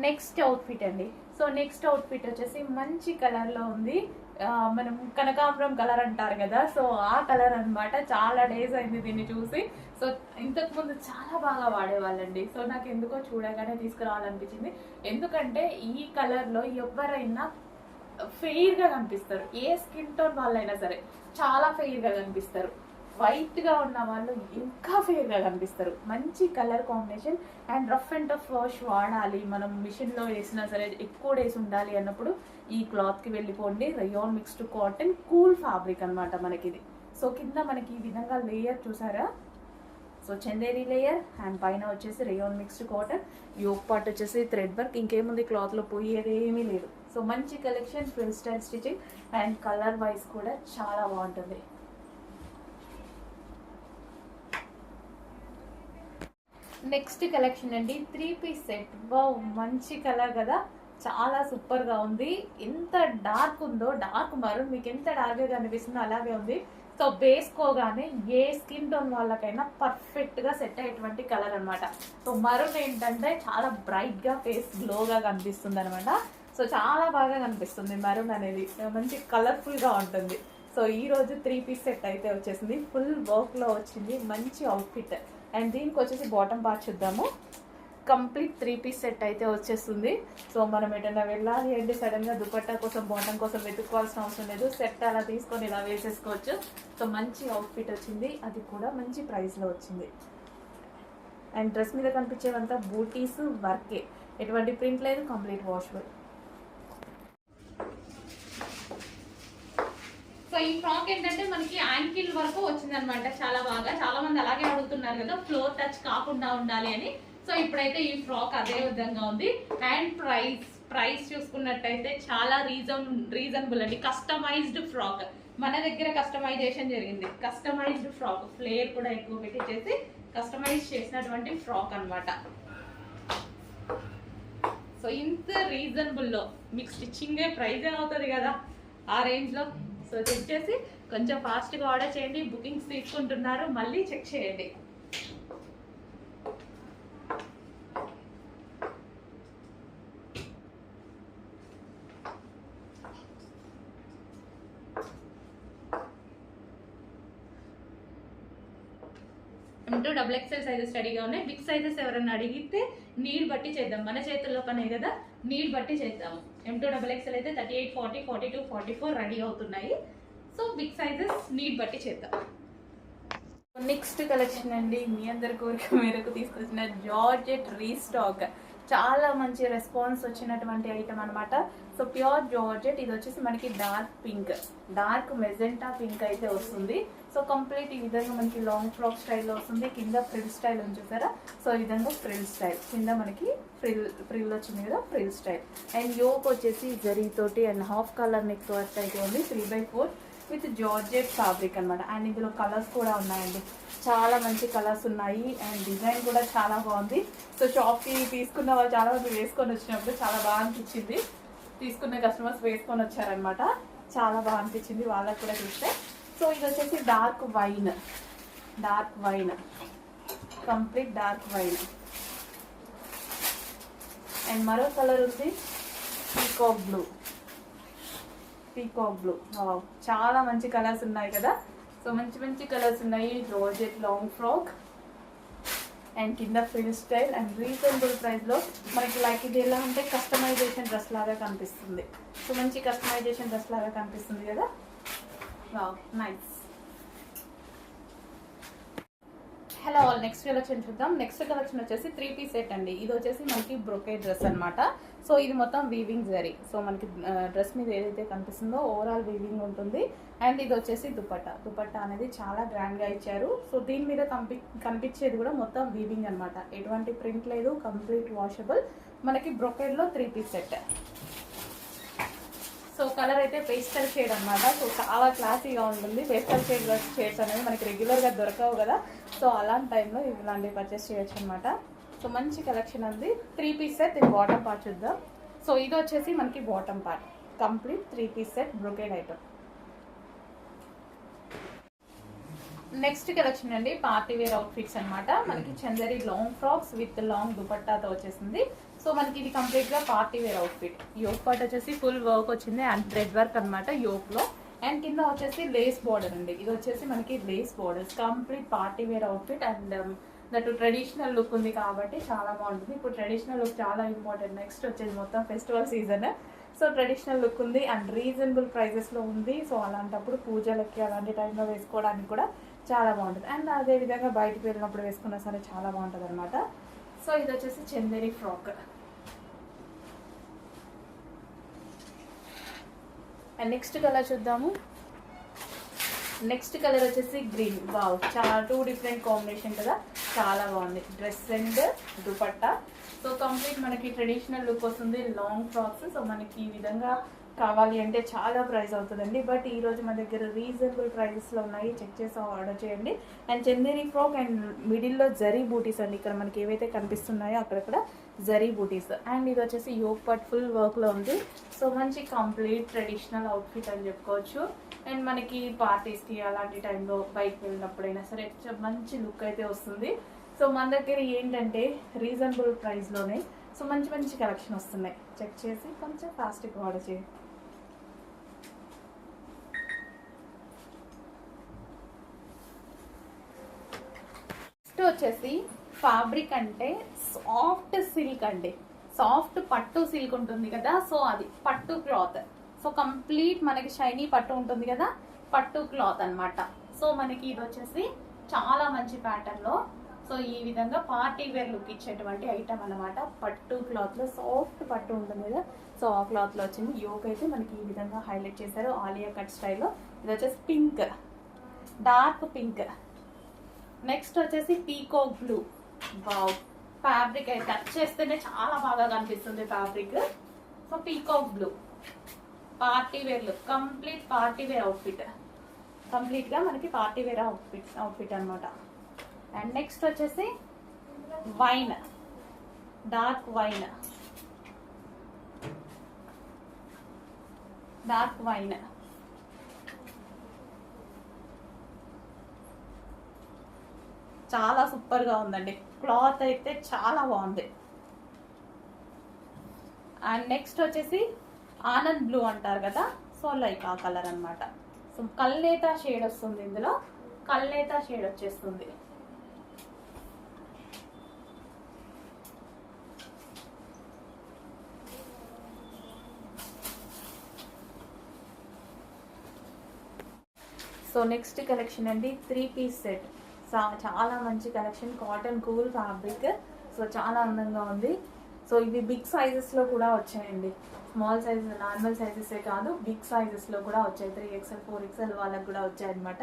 Next outfit అండి. So next outfit వచ్చేసి మంచి కలర్లో ఉంది. మనం కనకాంబరం కలర్ అంటారు కదా, సో ఆ కలర్ అనమాట. చాలా డేస్ అయింది దీన్ని చూసి. సో ఇంతకుముందు చాలా బాగా వాడేవాళ్ళండి. సో నాకు ఎందుకో చూడగానే తీసుకురావాలనిపించింది. ఎందుకంటే ఈ కలర్లో ఎవరైనా ఫెయిర్గా కనిపిస్తారు. ఏ స్కిన్ టోన్ వాళ్ళైనా సరే చాలా ఫెయిర్గా కనిపిస్తారు. వైట్గా ఉన్న వాళ్ళు ఇంకా ఫెయిర్గా కనిపిస్తారు. మంచి colour combination. And rough and tough wash వాడాలి, మనం మిషన్లో వేసినా సరే ఎక్కువ డేస్ ఉండాలి అన్నప్పుడు ఈ క్లాత్కి వెళ్ళిపోండి. Rayon mixed cotton cool fabric అనమాట మనకి ఇది. సో కింద మనకి ఈ విధంగా లేయర్ చూసారా, సో చందేరి లేయర్ అండ్ పైన వచ్చేసి rayon mixed cotton. Yoke part వచ్చేసి థ్రెడ్ వర్క్. ఇంకేముంది క్లాత్లో పోయేది ఏమీ లేదు. సో మంచి collection, frill style stitching and colour wise కూడా చాలా బాగుంటుంది. నెక్స్ట్ కలెక్షన్ అండి, 3 పీస్ సెట్. వావ్, మంచి కలర్ కదా, చాలా సూపర్గా ఉంది. ఎంత డార్క్ ఉందో, డార్క్ మరూన్ మీకు ఎంత డార్క్గా కనిపిస్తుందో అలాగే ఉంది. సో వేసుకోగానే ఏ స్కిన్ టోన్ వాళ్ళకైనా పర్ఫెక్ట్గా సెట్ అయ్యేటువంటి కలర్ అనమాట. సో మరూన్ ఏంటంటే చాలా బ్రైట్గా ఫేస్ గ్లోగా కనిపిస్తుంది అనమాట. సో చాలా బాగా కనిపిస్తుంది మరూన్ అనేది, మంచి కలర్ఫుల్గా ఉంటుంది. సో ఈరోజు 3 పీస్ సెట్ అయితే వచ్చేసింది, ఫుల్ వర్క్లో వచ్చింది, మంచి అవుట్ఫిట్. అండ్ దీనికి వచ్చేసి బాటమ్ పార్ట్ చూద్దాము. కంప్లీట్ 3 పీస్ సెట్ అయితే వచ్చేస్తుంది. సో మనం ఎటైనా వెళ్ళాలి అంటే సడన్గా దుపట్టా కోసం బాటమ్ కోసం వెతుక్కోవాల్సిన అవసరం లేదు. సెట్ అలా తీసుకొని ఇలా వేసేసుకోవచ్చు. సో మంచి అవుట్ఫిట్ వచ్చింది, అది కూడా మంచి ప్రైస్లో వచ్చింది. అండ్ డ్రెస్ మీద కనిపించేవంతా బూటీస్ వర్కే, ఎటువంటి ప్రింట్ లేదు, కంప్లీట్ వాషబుల్. సో ఈ ఫ్రాక్ ఏంటంటే మనకి యాంకిల్ వరకు వచ్చింది అనమాట. చాలా బాగా, చాలా మంది అలాగే అడుగుతున్నారు కదా ఫ్లోర్ టచ్ కాకుండా ఉండాలి అని. సో ఇప్పుడైతే ఈ ఫ్రాక్ అదే విధంగా ఉంది. అండ్ ప్రైస్ చూసుకున్నట్టయితే చాలా రీజనబుల్ అండి. కస్టమైజ్డ్ ఫ్రాక్ మన దగ్గర కస్టమైజేషన్ జరిగింది. కస్టమైజ్డ్ ఫ్రాక్, ఫ్లేర్ కూడా ఎక్కువ పెట్టించేసి కస్టమైజ్ చేసినటువంటి ఫ్రాక్ అనమాట. సో ఇంత రీజనబుల్లో మీకు స్టిచ్చింగే ప్రైజ్ అవుతుంది కదా ఆ రేంజ్లో. సో చెక్ చేసి కొంచెం ఫాస్ట్గా ఆర్డర్ చేయండి. బుకింగ్స్ తీసుకుంటున్నారు, మళ్ళీ చెక్ చేయండి. XXL సైజెస్ స్టడీగా ఉన్నాయి. బిగ్ సైజెస్ ఎవరైనా అడిగితే నీడ్ బట్టి చేద్దాం, మన చేతుల్లో పనే కదా, నీడ్ బట్టి చేద్దాము. XXL అయితే 38, 40, 42, 44 రెడీ అవుతున్నాయి. సో బిగ్ సైజెస్ నీడ్ బట్టి చేద్దాం. నెక్స్ట్ కలెక్షన్ అండి, మీ అందరి కోరిక మేరకు తీసుకొచ్చిన జార్జెట్ రీస్టాక్. చాలా మంచి రెస్పాన్స్ వచ్చినటువంటి ఐటమ్ అనమాట. సో ప్యూర్ జార్జెట్, ఇది వచ్చేసి మనకి dark pink, dark magenta pink అయితే వస్తుంది. సో కంప్లీట్ ఈ విధంగా మనకి లాంగ్ ఫ్రాక్ స్టైల్లో వస్తుంది. కింద ఫ్రిల్ స్టైల్ ఉంది చూసారా, సో ఈ విధంగా ఫ్రిల్ స్టైల్, కింద మనకి ఫ్రిల్ వచ్చింది కదా, ఫ్రిల్ స్టైల్. అండ్ యోక్ వచ్చేసి జరీతోటి and half colour neck work అయితే ఉంది. 3/4 విత్ జార్జెట్ ఫ్యాబ్రిక్ అనమాట. అండ్ ఇందులో కలర్స్ కూడా ఉన్నాయండి, చాలా మంచి కలర్స్ ఉన్నాయి. అండ్ డిజైన్ కూడా చాలా బాగుంది. సో షాప్కి తీసుకున్న వాళ్ళు చాలా మంది వేసుకొని వచ్చినప్పుడు చాలా బాగా అనిపించింది. తీసుకున్న కస్టమర్స్ వేసుకొని వచ్చారనమాట, చాలా బాగా అనిపించింది వాళ్ళకి కూడా చూస్తే. సో ఇది వచ్చేసి dark wine, complete dark wine. And మరో కలర్ ఉంది పీకాక్ బ్లూ. చాలా మంచి కలర్స్ ఉన్నాయి కదా. సో మంచి కలర్స్ ఉన్నాయి. జార్జెట్ లాంగ్ ఫ్రాక్ అండ్ కింద ఫ్రిల్ స్టైల్ అండ్ రీజనబుల్ ప్రైస్లో మనకి లైక్ ఇది ఎలా అంటే కస్టమైజేషన్ డ్రెస్ లాగా కనిపిస్తుంది. సో మంచి కస్టమైజేషన్ డ్రెస్ లాగా కనిపిస్తుంది కదా. Wow, nice. Hello all, next collection చూద్దాం. నెక్స్ట్ కలెక్షన్ వచ్చేసి 3 పీస్ సెట్ అండి. ఇది వచ్చేసి మనకి బ్రొకేడ్ డ్రెస్ అనమాట. సో ఇది మొత్తం వీవింగ్ జరీ. సో మనకి డ్రెస్ మీద ఏదైతే కనిపిస్తుందో ఓవరాల్ వీవింగ్ ఉంటుంది. అండ్ ఇది వచ్చేసి దుపట్టా అనేది చాలా గ్రాండ్గా ఇచ్చారు. సో దీని మీద కనిపించేది కూడా మొత్తం వీవింగ్ అనమాట, ఎటువంటి ప్రింట్ లేదు, కంప్లీట్ వాషబుల్. మనకి బ్రొకేడ్లో 3 పీస్ సెట్. సో కలర్ అయితే పేస్టల్ షేడ్ అనమాట. సో చాలా క్లాసీగా ఉంటుంది. పేస్టల్ షేడ్స్ అనేవి మనకి రెగ్యులర్గా దొరకవు కదా. సో అలాంటి టైంలో ఇలాంటివి పర్చేస్ చేయొచ్చు అనమాట. సో మంచి కలెక్షన్ ఉంది. 3 పీస్ సెట్. ఇది బాటమ్ పార్ట్ చూద్దాం. సో ఇది వచ్చేసి మనకి bottom part, complete 3 piece set brocade item. Next collection అండి, పార్టీ వేర్ అవుట్ఫిట్స్ అనమాట. మనకి Chanderi long frocks with long దుపట్టాతో వచ్చేసింది. సో మనకి ఇది కంప్లీట్గా party wear outfit. Yoke part వచ్చేసి ఫుల్ వర్క్ వచ్చింది అండ్ థ్రెడ్ వర్క్ అనమాట యోక్లో. అండ్ కింద వచ్చేసి లేస్ బార్డర్ అండి. ఇది వచ్చేసి మనకి lace borders, complete party wear outfit. And that traditional look ఉంది కాబట్టి చాలా బాగుంటుంది. ఇప్పుడు ట్రెడిషనల్ లుక్ చాలా ఇంపార్టెంట్. నెక్స్ట్ వచ్చేది మొత్తం festival season. So traditional look ఉంది అండ్ రీజనబుల్ ప్రైజెస్లో ఉంది. సో అలాంటప్పుడు పూజలకి అలాంటి టైంలో వేసుకోవడానికి కూడా చాలా బాగుంటుంది. అండ్ అదేవిధంగా బయటకు వెళ్ళినప్పుడు వేసుకున్నా సరే చాలా బాగుంటుంది అనమాట. సో ఇది వచ్చేసి Chanderi frock. And next colour చూద్దాము. నెక్స్ట్ కలర్ వచ్చేసి గ్రీన్. వావ్, చాలా 2 డిఫరెంట్ కాంబినేషన్ కదా, చాలా బాగుంది. Dress and dupatta. So complete మనకి ట్రెడిషనల్ లుక్ వస్తుంది, లాంగ్ ఫ్రాక్స్. సో మనకి ఈ విధంగా కావాలి అంటే చాలా ప్రైస్ అవుతుందండి. బట్ ఈరోజు మన దగ్గర రీజనబుల్ ప్రైజెస్లో ఉన్నాయి, చెక్ చేసి ఆర్డర్ చేయండి. అండ్ చందేరి ఫ్రాక్ అండ్ మిడిల్లో జరీ బూటీస్ అండి. ఇక్కడ మనకి ఏవైతే కనిపిస్తున్నాయో అక్కడక్కడ జరీ బూటీస్. అండ్ ఇది వచ్చేసి యోక్ పార్ట్ ఫుల్ వర్క్లో ఉంది. సో మంచి కంప్లీట్ ట్రెడిషనల్ అవుట్ఫిట్ అని చెప్పుకోవచ్చు. అండ్ మనకి పార్టీస్కి అలాంటి టైంలో బయటకు వెళ్ళినప్పుడైనా సరే మంచి లుక్ అయితే వస్తుంది. సో మన దగ్గర ఏంటంటే రీజనబుల్ ప్రైస్లోనే సో మంచి మంచి కలెక్షన్ వస్తున్నాయి. చెక్ చేసి కొంచెం ఫాస్ట్గా ఆర్డర్ చేయండి. నెక్స్ట్ వచ్చేసి ఫ్యాబ్రిక్ అంటే సాఫ్ట్ సిల్క్ అండి. సాఫ్ట్ పట్టు సిల్క్ ఉంటుంది కదా, సో అది పట్టు క్లాత్. సో కంప్లీట్ మనకి షైనీ పట్టు ఉంటుంది కదా, పట్టు క్లాత్ అనమాట. సో మనకి ఇది వచ్చేసి చాలా మంచి ప్యాటర్న్లో సో ఈ విధంగా పార్టీ వేర్ లుక్ ఇచ్చేటువంటి ఐటమ్ అనమాట. పట్టు క్లాత్లో సాఫ్ట్ పట్టు ఉంటుంది కదా, సో ఆ క్లాత్లో వచ్చింది. యోక్ అయితే మనకి ఈ విధంగా హైలైట్ చేశారు ఆలియా కట్ స్టైల్లో. ఇది వచ్చేసి పింక్, డార్క్ పింక్. నెక్స్ట్ వచ్చేసి పీకాక్ బ్లూ. వావ్, ఫ్యాబ్రిక్ అయితే టచ్ చేస్తేనే చాలా బాగా కనిపిస్తుంది fabric. So peacock blue party wear look, complete party wear outfit. కంప్లీట్గా మనకి పార్టీ వేర్ అవుట్ఫిట్ అనమాట. అండ్ నెక్స్ట్ వచ్చేసి wine, dark wine. Dark wine చాలా సూపర్గా ఉందండి. క్లాత్ అయితే చాలా బాగుంది. అండ్ నెక్స్ట్ వచ్చేసి ఆనంద్ బ్లూ అంటారు కదా, సో లైక్ ఆ కలర్ అనమాట. సో కల్నేత షేడ్ వస్తుంది ఇందులో, కల్నేత షేడ్ వచ్చేస్తుంది. సో నెక్స్ట్ కలెక్షన్ అండి 3 పీస్ సెట్. చాలా మంచి collection, cotton cool fabric. So చాలా అందంగా ఉంది. సో ఇవి బిగ్ సైజెస్లో కూడా వచ్చాయండి. స్మాల్ సైజ్ నార్మల్ సైజెసే కాదు, బిగ్ సైజెస్లో కూడా వచ్చాయి. 3XL 4XL వాళ్ళకి కూడా వచ్చాయన్నమాట.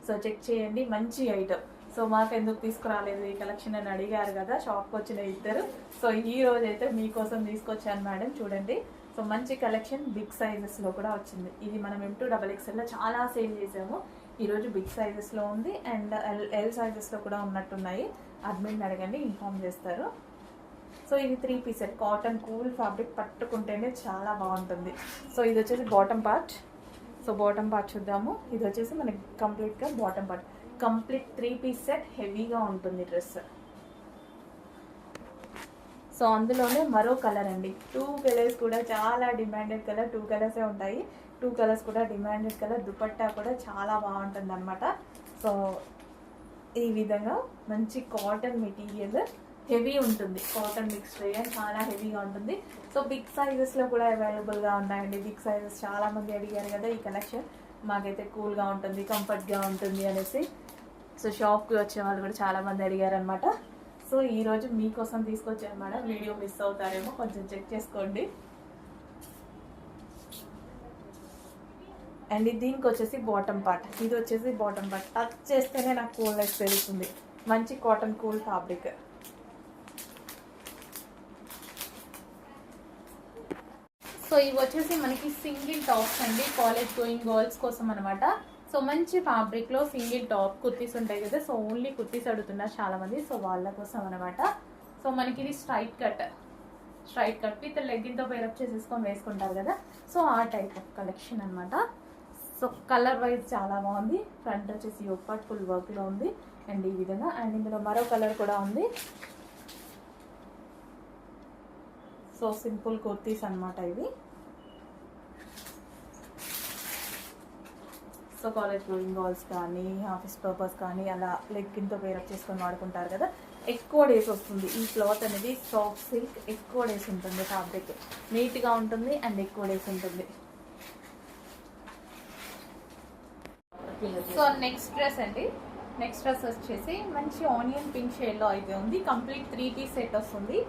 సో చెక్ చేయండి, మంచి ఐటమ్. సో మాకు ఎందుకు తీసుకురాలేదు ఈ కలెక్షన్ అని అడిగారు కదా షాప్కి వచ్చిన ఇద్దరు. సో ఈ రోజు అయితే మీకోసం తీసుకొచ్చాను మేడం, చూడండి. సో మంచి కలెక్షన్ బిగ్ సైజెస్లో కూడా వచ్చింది. ఇది మనం M2XXL చాలా సేల్ చేసాము. ఈరోజు బిగ్ సైజెస్లో ఉంది అండ్ ఎల్ సైజెస్లో కూడా ఉన్నట్టున్నాయి. అడ్మిన్ అడగండి, ఇన్ఫామ్ చేస్తారు. సో ఇది 3 piece set, cotton cool fabric, పట్టుకుంటేనే చాలా బాగుంటుంది. సో ఇది వచ్చేసి bottom part. So bottom part చూద్దాము. ఇది వచ్చేసి మనకి కంప్లీట్గా bottom part, complete 3 piece set. హెవీగా ఉంటుంది డ్రెస్. సో అందులోనే మరో కలర్ అండి, 2 కలర్స్ కూడా చాలా డిమాండెడ్ కలర్. 2 కలర్సే ఉంటాయి, 2 కలర్స్ కూడా డిమాండెడ్ కలర్. దుపట్టా కూడా చాలా బాగుంటుంది అనమాట. సో ఈ విధంగా మంచి కాటన్ మెటీరియల్, హెవీ ఉంటుంది. కాటన్ మిక్స్ చేయడం చాలా హెవీగా ఉంటుంది. సో బిగ్ సైజెస్లో కూడా అవైలబుల్గా ఉన్నాయండి. బిగ్ సైజెస్ చాలామంది అడిగారు కదా ఈ కలెక్షన్. మాకైతే కూల్గా ఉంటుంది, కంఫర్ట్గా ఉంటుంది అనేసి. సో షాప్కి వచ్చే వాళ్ళు కూడా చాలామంది అడిగారు అనమాట. సో ఈరోజు మీకోసం తీసుకొచ్చాను మేడం. వీడియో మిస్ అవుతారేమో, కొంచెం చెక్ చేసుకోండి. అండ్ దీనికి వచ్చేసి బాటమ్ పార్ట్. ఇది వచ్చేసి బాటమ్ పార్ట్, టచ్ చేస్తేనే నాకు కూల్నెస్ పెరుగుతుంది. మంచి కాటన్ కూల్ ఫ్యాబ్రిక్. సో ఇవి వచ్చేసి మనకి సింగిల్ టాప్స్ అండి, కాలేజ్ గోయింగ్ గర్ల్స్ కోసం అనమాట. సో మంచి ఫ్యాబ్రిక్లో సింగిల్ టాప్ కుర్తీస్ ఉంటాయి కదా, సో ఓన్లీ కుర్తీస్ అడుగుతున్నారు చాలామంది. సో వాళ్ళ కోసం అనమాట. సో మనకి ఇది స్ట్రైట్ కట్ విత్ లెగ్గిన్తో పేరప్ చేసేసుకొని వేసుకుంటారు కదా, సో ఆ టైప్ ఆఫ్ కలెక్షన్ అనమాట. సో కలర్ వైజ్ చాలా బాగుంది. ఫ్రంట్ వచ్చేసి యోక్ పార్ట్ ఫుల్ వర్క్లో ఉంది అండ్ ఈ విధంగా. అండ్ ఇందులో మరో కలర్ కూడా ఉంది. సో సింపుల్ కుర్తీస్ అన్నమాట ఇవి. సో కాలేజ్ గోయింగ్ గర్ల్స్ కానీ ఆఫీస్ పర్పస్ కానీ అలా లెగ్గిన్తో వేరప్ చేసుకొని వాడుకుంటారు కదా, ఎక్కువ డేస్ వస్తుంది. ఈ క్లాత్ అనేది సాఫ్ట్ సిల్క్, ఎక్కువ డేస్ ఉంటుంది. ఫ్యాబ్రిక్ నీట్గా ఉంటుంది అండ్ ఎక్కువ డేస్ ఉంటుంది. సో నెక్స్ట్ డ్రెస్ అండి. నెక్స్ట్ డ్రెస్ వచ్చేసి మంచి ఆనియన్ పింక్ షేడ్లో అయితే ఉంది. కంప్లీట్ 3 పీస్ సెట్ వస్తుంది.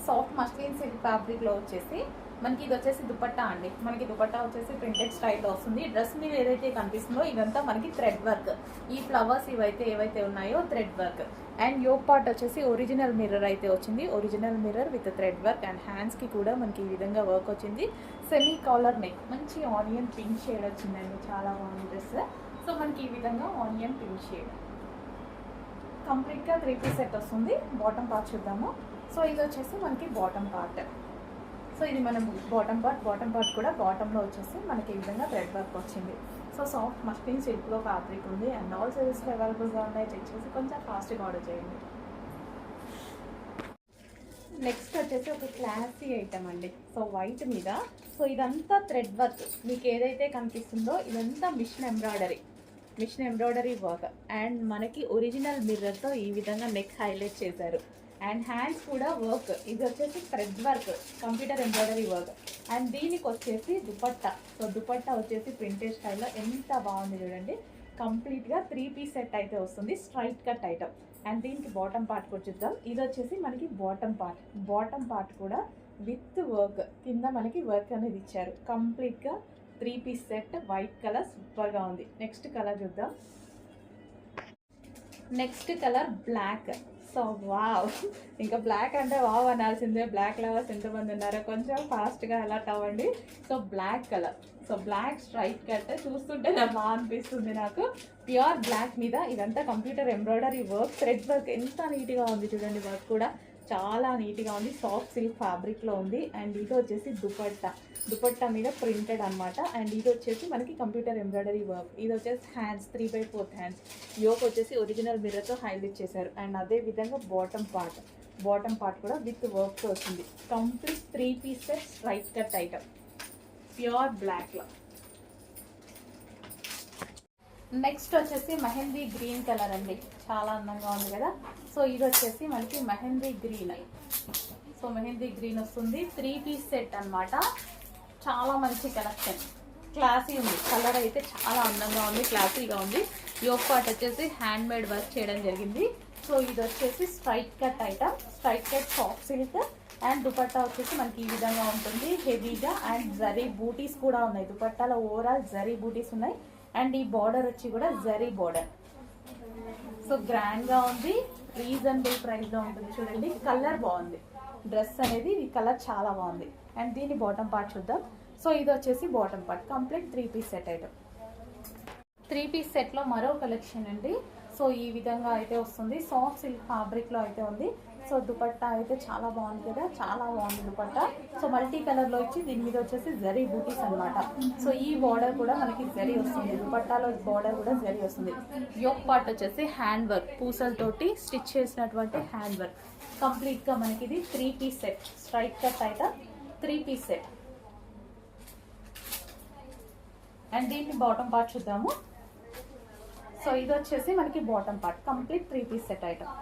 సాఫ్ట్ మస్లిన్ సిల్క్ ఫ్యాబ్రిక్లో వచ్చేసి మనకి ఇది వచ్చేసి దుపట్టా అండి. మనకి దుపట్టా వచ్చేసి ప్రింటెడ్ స్టైల్లో వస్తుంది. డ్రెస్ మీద ఏదైతే కనిపిస్తుందో ఇదంతా మనకి థ్రెడ్ వర్క్. ఈ ఫ్లవర్స్ ఇవైతే ఏవైతే ఉన్నాయో thread work. And yoke part వచ్చేసి ఒరిజినల్ మిర్రర్ అయితే వచ్చింది. Original mirror with thread work and హ్యాండ్స్కి కూడా మనకి ఈ విధంగా వర్క్ వచ్చింది. సెమీ కాలర్ నెక్, మంచి ఆనియన్ పింక్ షేడ్ వచ్చిందండి. చాలా బాగుంది డ్రెస్. సో మనకి ఈ విధంగా ఆనియన్ పింక్ షేడ్ కంప్లీట్గా 3 పీస్ సెట్ వస్తుంది. బాటమ్ పార్ట్ చూద్దాము. సో ఇది వచ్చేసి మనకి బాటమ్ పార్ట్. సో ఇది మన బాటమ్ పార్ట్ కూడా బాటంలో వచ్చేసి మనకి ఈ విధంగా థ్రెడ్ వర్క్ వచ్చింది. సో సాఫ్ట్ మస్లిన్ సిల్క్లో ఫ్యాబ్రిక్ ఉంది అండ్ ఆల్ సైజెస్లో అవైలబుల్గా ఉన్నాయి. చెక్ చేసి కొంచెం ఫాస్ట్గా ఆర్డర్ చేయండి. నెక్స్ట్ వచ్చేసి ఒక క్లాసీ ఐటమ్ అండి. సో వైట్ మీద, సో ఇదంతా థ్రెడ్ వర్క్. మీకు ఏదైతే కనిపిస్తుందో ఇదంతా మిషన్ ఎంబ్రాయిడరీ వర్క్ అండ్ మనకి ఒరిజినల్ మిర్రర్తో ఈ విధంగా నెక్ హైలైట్ చేశారు. అండ్ హ్యాండ్స్ కూడా వర్క్. ఇది వచ్చేసి thread work, computer embroidery work. And దీనికి వచ్చేసి దుపట్టా. సో దుపట్టా వచ్చేసి ప్రింటెడ్ స్టైల్లో ఎంత బాగుంది చూడండి. కంప్లీట్గా 3 పీస్ సెట్ అయితే వస్తుంది. Straight cut item. అండ్ దీనికి బాటమ్ పార్ట్ కూడా చూద్దాం. ఇది వచ్చేసి మనకి బాటమ్ పార్ట్ కూడా విత్ వర్క్. కింద మనకి వర్క్ అనేది ఇచ్చారు. కంప్లీట్గా 3 పీస్ సెట్. వైట్ కలర్ సూపర్గా ఉంది. నెక్స్ట్ కలర్ చూద్దాం. Next colour black. So wow, ఇంకా బ్లాక్ అంటే వావ్ అనాల్సిందే. బ్లాక్ లవర్స్ ఎంతమంది ఉన్నారో కొంచెం ఫాస్ట్గా అలర్ట్ అవ్వండి. So black colour, so black straight cut చూస్తుంటే నాకు బాగా అనిపిస్తుంది. నాకు ప్యూర్ బ్లాక్ మీద ఇదంతా computer embroidery work, thread work ఎంత నీట్గా ఉంది చూడండి. వర్క్ కూడా చాలా నీట్గా ఉంది. సాఫ్ట్ సిల్క్ ఫ్యాబ్రిక్లో ఉంది. అండ్ ఇది వచ్చేసి దుపట్టా మీద ప్రింటెడ్ అనమాట. అండ్ ఇది వచ్చేసి మనకి కంప్యూటర్ ఎంబ్రాయిడరీ వర్క్. ఇది వచ్చేసి హ్యాండ్స్ 3/4 హ్యాండ్స్. యోక్ వచ్చేసి ఒరిజినల్ మిర్రర్తో హైలైట్ చేశారు. అండ్ అదే విధంగా బాటమ్ పార్ట్ కూడా విత్ వర్క్తో వచ్చింది. Complete 3 piece set straight cut item pure బ్లాక్లో. నెక్స్ట్ వచ్చేసి మెహందీ గ్రీన్ కలర్ అండి. చాలా అందంగా ఉంది కదా. సో ఇది వచ్చేసి మనకి mehndi green. So mehndi green వస్తుంది. 3 పీస్ సెట్ అనమాట. చాలా మంచి కలెక్షన్, క్లాసీ ఉంది. కలర్ అయితే చాలా అందంగా ఉంది, క్లాసీగా ఉంది. యోక్ పార్ట్ వచ్చేసి హ్యాండ్ మేడ్ వర్క్ చేయడం జరిగింది. సో ఇది వచ్చేసి straight cut item, straight cut soft silk. And dupatta వచ్చేసి మనకి ఈ విధంగా ఉంటుంది హెవీగా. అండ్ జరీ బూటీస్ కూడా ఉన్నాయి. దుపట్టాలో ఓవరాల్ జరీ బూటీస్ ఉన్నాయి. అండ్ ఈ బార్డర్ వచ్చి కూడా జరీ బార్డర్. సో గ్రాండ్గా ఉంది, రీజనబుల్ ప్రైస్లో ఉంటుంది. చూడండి కలర్ బాగుంది. డ్రెస్ అనేది ఈ కలర్ చాలా బాగుంది. అండ్ దీని బాటమ్ పార్ట్ చూద్దాం. సో ఇది వచ్చేసి bottom part. Complete 3 piece set item. 3 piece సెట్లో మరో కలెక్షన్ అండి. సో ఈ విధంగా అయితే వస్తుంది. సాఫ్ట్ సిల్క్ ఫ్యాబ్రిక్లో అయితే ఉంది. సో దుపట్టా అయితే చాలా బాగుంది కదా, చాలా బాగుంది దుపట్టా. సో మల్టీ కలర్లో వచ్చి దీని మీద వచ్చేసి జరీ బూటీస్ అనమాట. సో ఈ బార్డర్ కూడా మనకి జరీ వస్తుంది. దుపట్టాలో బార్డర్ కూడా జరీ వస్తుంది. యోక్ పార్ట్ వచ్చేసి హ్యాండ్ వర్క్, పూసలతోటి స్టిచ్ చేసినటువంటి హ్యాండ్ వర్క్. కంప్లీట్గా మనకి ఇది 3 piece set straight cut item, 3 piece set. And దీన్ని బాటమ్ పార్ట్ చూద్దాము. సో ఇది వచ్చేసి మనకి bottom part. Complete 3 piece set item.